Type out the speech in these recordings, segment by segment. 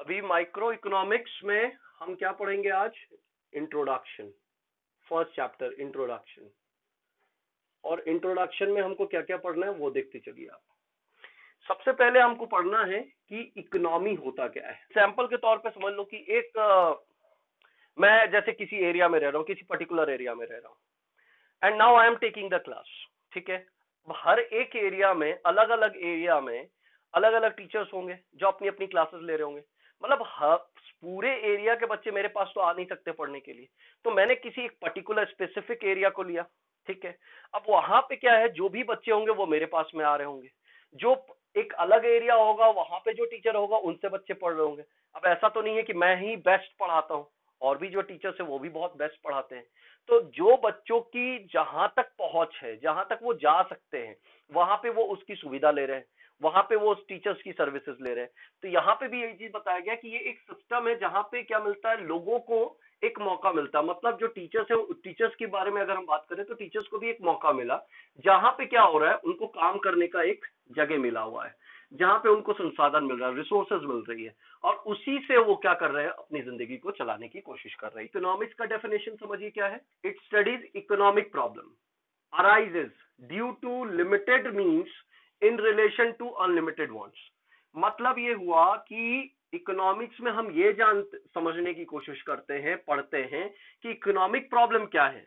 अभी micro economics में हम क्या पढ़ेंगे आज? Introduction, first chapter introduction. और इंट्रोडक्शन में हमको क्या क्या पढ़ना है वो देखते चलिए आप। सबसे पहले हमको पढ़ना है कि इकोनॉमी होता क्या है। सैंपल के तौर पे समझ लो कि मैं जैसे किसी एरिया में रह रहा हूँ, किसी पर्टिकुलर एरिया में रह रहा हूँ, and now I am taking the class. ठीक है, हर एक एरिया में, अलग अलग एरिया में अलग अलग टीचर्स होंगे जो अपनी अपनी क्लासेस ले रहे होंगे। मतलब पूरे एरिया के बच्चे मेरे पास तो आ नहीं सकते पढ़ने के लिए, तो मैंने किसी एक पर्टिकुलर स्पेसिफिक एरिया को लिया। ठीक है, अब वहां पे क्या है, जो भी बच्चे होंगे वो मेरे पास में आ रहे होंगे। जो एक अलग एरिया होगा वहां पे जो टीचर होगा उनसे बच्चे पढ़ रहे होंगे। अब ऐसा तो नहीं है कि मैं ही बेस्ट पढ़ाता हूँ, और भी जो टीचर्स है वो भी बहुत बेस्ट पढ़ाते हैं। तो जो बच्चों की जहां तक पहुंच है, जहां तक वो जा सकते हैं, वहां पे वो उसकी सुविधा ले रहे हैं, वहां पे वो उस टीचर्स की सर्विसेज ले रहे हैं। तो यहाँ पे भी यही चीज बताया गया कि ये एक सिस्टम है जहां पे क्या मिलता है, लोगों को एक मौका मिलता है। मतलब जो टीचर्स है, टीचर्स के बारे में अगर हम बात करें तो टीचर्स को भी एक मौका मिला, जहां पे क्या हो रहा है, उनको काम करने का एक जगह मिला हुआ है, जहां पे उनको संसाधन मिल रहा है, रिसोर्सेज मिल रही है, और उसी से वो क्या कर रहे हैं, अपनी जिंदगी को चलाने की कोशिश कर रहे हैं। इकोनॉमिक्स का डेफिनेशन समझिए क्या है। It studies economic problem arises due to limited means in relation to unlimited wants। मतलब ये हुआ कि इकोनॉमिक्स में हम ये समझने की कोशिश करते हैं, पढ़ते हैं कि इकोनॉमिक प्रॉब्लम क्या है।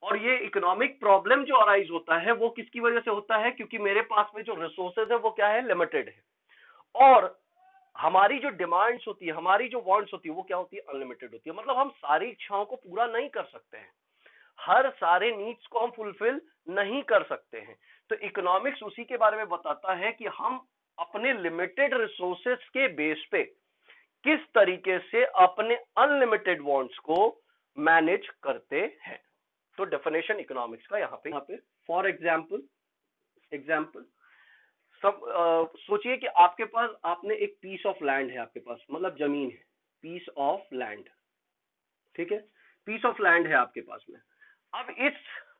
और ये इकोनॉमिक प्रॉब्लम जो अराइज होता है वो किसकी वजह से होता है, क्योंकि मेरे पास में जो रिसोर्सेज है वो क्या है, लिमिटेड है, और हमारी जो डिमांड्स होती है, हमारी जो वांट्स होती है वो क्या होती है, अनलिमिटेड होती है। मतलब हम सारी इच्छाओं को पूरा नहीं कर सकते हैं, हर सारे नीड्स को हम फुलफिल नहीं कर सकते हैं। तो इकोनॉमिक्स उसी के बारे में बताता है कि हम अपने लिमिटेड रिसोर्सेज के बेस पे किस तरीके से अपने अनलिमिटेड वांट्स को मैनेज करते हैं। तो डेफिनेशन इकोनॉमिक्स का यहाँ पे फॉर एग्जाम्पल सब सोचिए कि आपके पास, आपने एक पीस ऑफ लैंड है आपके पास, मतलब जमीन है, पीस ऑफ लैंड। ठीक है, पीस ऑफ लैंड है आपके पास में। अब इस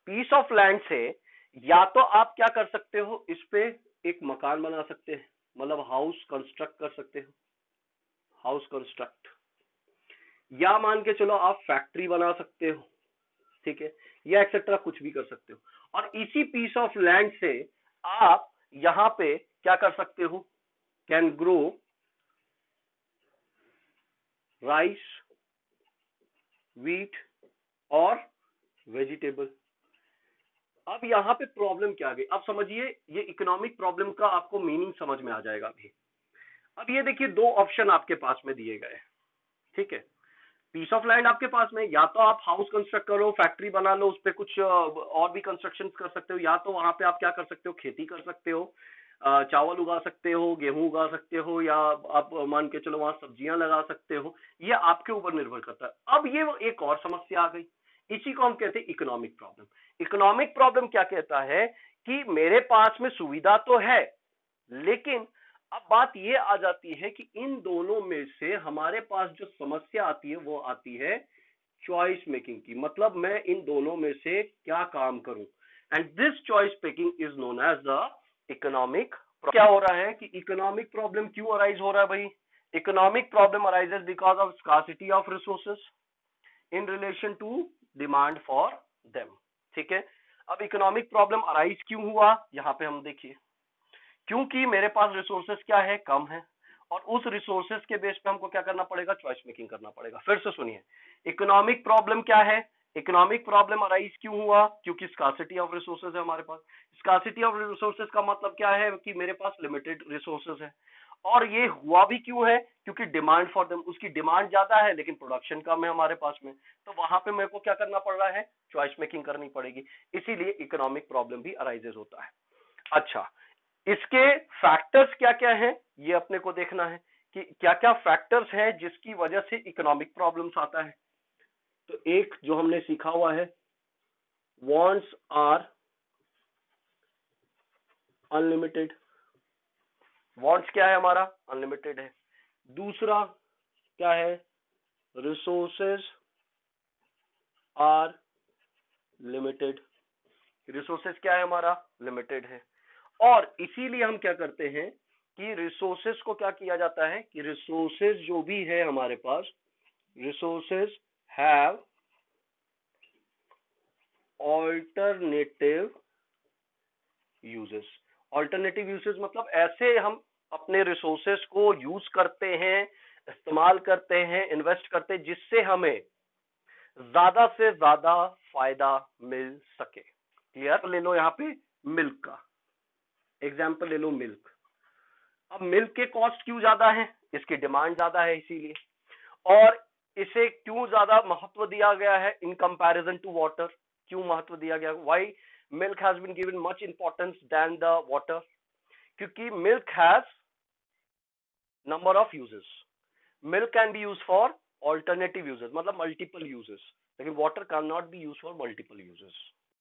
पीस ऑफ लैंड से या तो आप क्या कर सकते हो, इस पे एक मकान बना सकते हैं, मतलब हाउस कंस्ट्रक्ट कर सकते हो, हाउस कंस्ट्रक्ट, या मान के चलो आप फैक्ट्री बना सकते हो। ठीक है, या एक्सेट्रा कुछ भी कर सकते हो। और इसी पीस ऑफ लैंड से आप यहां पे क्या कर सकते हो, कैन ग्रो राइस, व्हीट और वेजिटेबल। अब यहां पे प्रॉब्लम क्या आ गई, अब समझिए, ये इकोनॉमिक प्रॉब्लम का आपको मीनिंग समझ में आ जाएगा अभी। अब ये देखिए, दो ऑप्शन आपके पास में दिए गए। ठीक है, पीस ऑफ लैंड आपके पास में, या तो आप हाउस कंस्ट्रक्ट करो, फैक्ट्री बना लो, उस पर कुछ और भी कंस्ट्रक्शन कर सकते हो, या तो वहां पे आप क्या कर सकते हो, खेती कर सकते हो, चावल उगा सकते हो, गेहूं उगा सकते हो, या आप मान के चलो वहां सब्जियां लगा सकते हो। ये आपके ऊपर निर्भर करता है। अब ये एक और समस्या आ गई, इसी को हम कहते हैं इकोनॉमिक प्रॉब्लम। इकोनॉमिक प्रॉब्लम क्या कहता है कि मेरे पास में सुविधा तो है, लेकिन अब बात ये आ जाती है कि इन दोनों में से हमारे पास जो समस्या आती है वो आती है चॉइस मेकिंग की। मतलब मैं इन दोनों में से क्या काम करूं, and this choice making is known as the economic. क्या हो रहा है कि इकोनॉमिक प्रॉब्लम क्यों अराइज हो रहा है भाई, economic problem arises because of scarcity of resources in relation to demand for them. ठीक है, अब इकोनॉमिक प्रॉब्लम अराइज क्यों हुआ, यहां पे हम देखिए, क्योंकि मेरे पास रिसोर्सेस क्या है, कम है, और उस रिसोर्सेस के बेस पे हमको क्या करना पड़ेगा, चॉइस मेकिंग करना पड़ेगा। फिर से सुनिए, इकोनॉमिक प्रॉब्लम क्या है, इकोनॉमिक प्रॉब्लम अराइज क्यों हुआ, क्योंकि स्कार्सिटी ऑफ रिसोर्सेज है हमारे पास। स्कार्सिटी ऑफ रिसोर्सेज का मतलब क्या है कि मेरे पास लिमिटेड रिसोर्सेज है, और ये हुआ भी क्यों है, क्योंकि डिमांड फॉर देम, उसकी डिमांड ज्यादा है लेकिन प्रोडक्शन कम है हमारे पास में, तो वहां पे मेरे को क्या करना पड़ रहा है, चॉइस मेकिंग करनी पड़ेगी। इसीलिए इकोनॉमिक प्रॉब्लम भी अराइजेस होता है। अच्छा, इसके फैक्टर्स क्या क्या हैं, ये अपने को देखना है कि क्या क्या फैक्टर्स हैं जिसकी वजह से इकोनॉमिक प्रॉब्लम्स आता है। तो एक जो हमने सीखा हुआ है, वांट्स आर अनलिमिटेड, वांट्स क्या है हमारा, अनलिमिटेड है। दूसरा क्या है, रिसोर्सेज आर लिमिटेड, रिसोर्सेज क्या है हमारा, लिमिटेड है। और इसीलिए हम क्या करते हैं कि रिसोर्सेज को क्या किया जाता है कि रिसोर्सेज जो भी है हमारे पास, resources have alternative uses. Alternative uses मतलब ऐसे हम अपने रिसोर्सेज को यूज करते हैं, इस्तेमाल करते हैं, इन्वेस्ट करते हैं, जिससे हमें ज्यादा से ज्यादा फायदा मिल सके। क्लियर? ले लो यहाँ पे मिल्क का एग्जाम्पल ले लो, मिल्क। अब मिल्क के कॉस्ट क्यों ज्यादा है? इसकी डिमांड ज्यादा है इसीलिए। और इसे क्यों ज्यादा महत्व दिया गया है इन कंपैरिजन टू वाटर? क्यों महत्व दिया गया? Why milk has been given much importance then the water? क्योंकि milk has number of uses. Milk can be use for alternative uses, मतलब मल्टीपल यूजेस, लेकिन water can not be use for multiple uses.